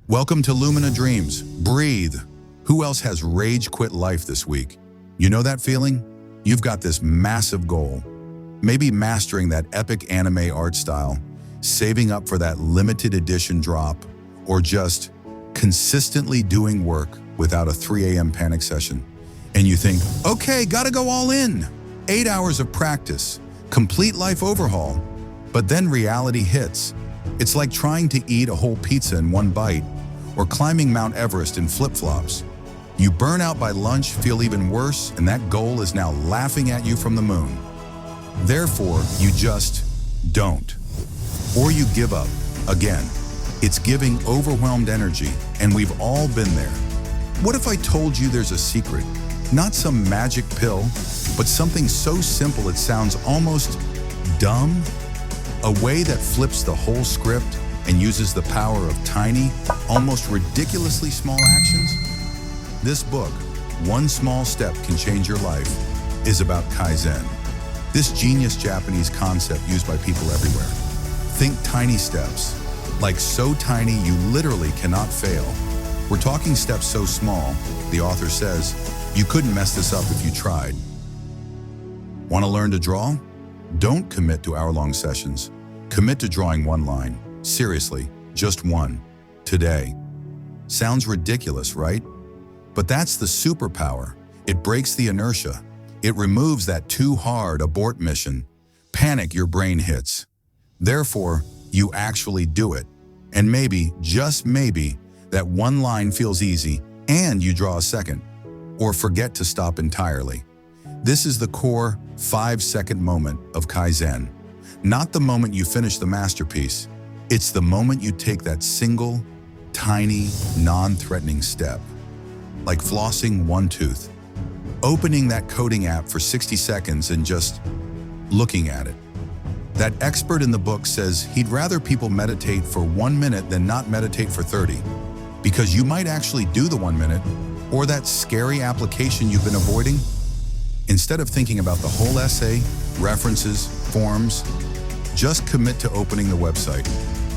Welcome to Lumina Dreams. Breathe. Who else has rage quit life this week? You know that feeling? You've got this massive goal. Maybe mastering that epic anime art style, saving up for that limited edition drop, or just consistently doing work without a 3 a.m. panic session. And you think, okay, gotta go all in. 8 hours of practice, complete life overhaul. But then reality hits. It's like trying to eat a whole pizza in one bite, or climbing Mount Everest in flip-flops. You burn out by lunch, feel even worse, and that goal is now laughing at you from the moon. Therefore, you just don't. Or you give up. Again, it's giving overwhelmed energy, and we've all been there. What if I told you there's a secret? Not some magic pill, but something so simple it sounds almost dumb? A way that flips the whole script and uses the power of tiny, almost ridiculously small actions? This book, One Small Step Can Change Your Life, is about Kaizen. This genius Japanese concept used by people everywhere. Think tiny steps, like so tiny you literally cannot fail. We're talking steps so small, the author says, you couldn't mess this up if you tried. Want to learn to draw? Don't commit to hour-long sessions. Commit to drawing one line. Seriously, just one. Today. Sounds ridiculous, right? But that's the superpower. It breaks the inertia. It removes that too hard abort mission. Panic your brain hits. Therefore, you actually do it. And maybe, just maybe, that one line feels easy and you draw a second. Or forget to stop entirely. This is the core 5-second moment of Kaizen. Not the moment you finish the masterpiece. It's the moment you take that single, tiny, non-threatening step. Like flossing one tooth. Opening that coding app for 60 seconds and just looking at it. That expert in the book says he'd rather people meditate for 1 minute than not meditate for 30. Because you might actually do the 1 minute, or that scary application you've been avoiding. Instead of thinking about the whole essay, references, forms, just commit to opening the website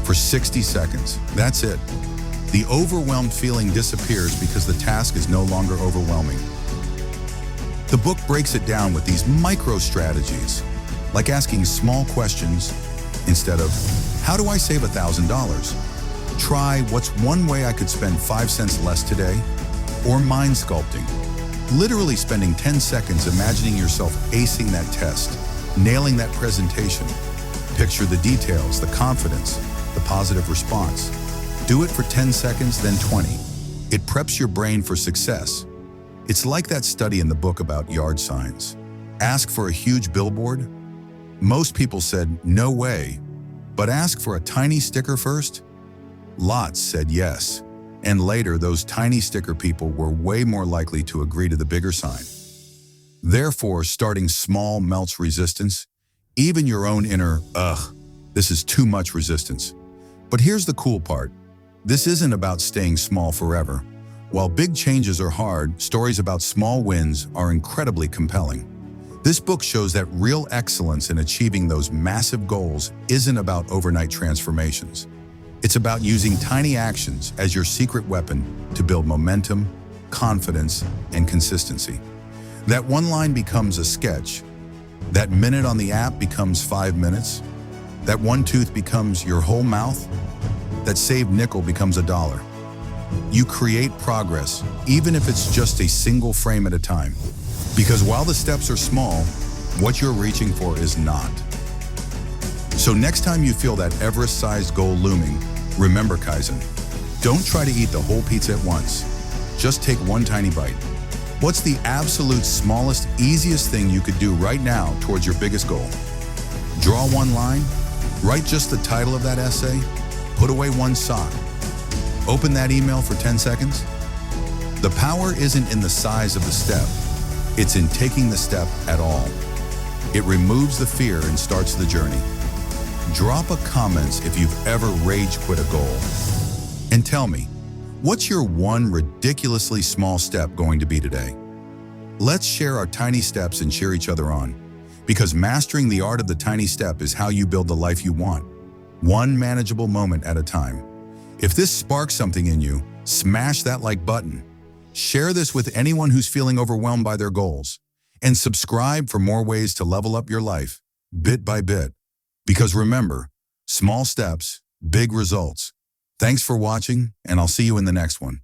for 60 seconds. That's it. The overwhelmed feeling disappears because the task is no longer overwhelming. The book breaks it down with these micro strategies, like asking small questions instead of, how do I save $1,000? Try, what's one way I could spend 5 cents less today? Or mind sculpting. Literally spending 10 seconds imagining yourself acing that test, nailing that presentation. Picture the details, the confidence, the positive response. Do it for 10 seconds, then 20. It preps your brain for success. It's like that study in the book about yard signs. Ask for a huge billboard? Most people said, no way. But ask for a tiny sticker first? Lots said yes. And later, those tiny sticker people were way more likely to agree to the bigger sign. Therefore, starting small melts resistance, even your own inner, this is too much resistance. But here's the cool part. This isn't about staying small forever. While big changes are hard, stories about small wins are incredibly compelling. This book shows that real excellence in achieving those massive goals isn't about overnight transformations. It's about using tiny actions as your secret weapon to build momentum, confidence, and consistency. That one line becomes a sketch. That minute on the app becomes 5 minutes. That one tooth becomes your whole mouth. That saved nickel becomes $1. You create progress, even if it's just a single frame at a time. Because while the steps are small, what you're reaching for is not. So next time you feel that Everest-sized goal looming, remember Kaizen. Don't try to eat the whole pizza at once. Just take one tiny bite. What's the absolute smallest, easiest thing you could do right now towards your biggest goal? Draw one line, write just the title of that essay, put away one sock. Open that email for 10 seconds. The power isn't in the size of the step. It's in taking the step at all. It removes the fear and starts the journey. Drop a comment if you've ever rage quit a goal. And tell me, what's your one ridiculously small step going to be today? Let's share our tiny steps and cheer each other on. Because mastering the art of the tiny step is how you build the life you want. One manageable moment at a time. If this sparks something in you, smash that like button. Share this with anyone who's feeling overwhelmed by their goals. And subscribe for more ways to level up your life, bit by bit. Because remember, small steps, big results. Thanks for watching, and I'll see you in the next one.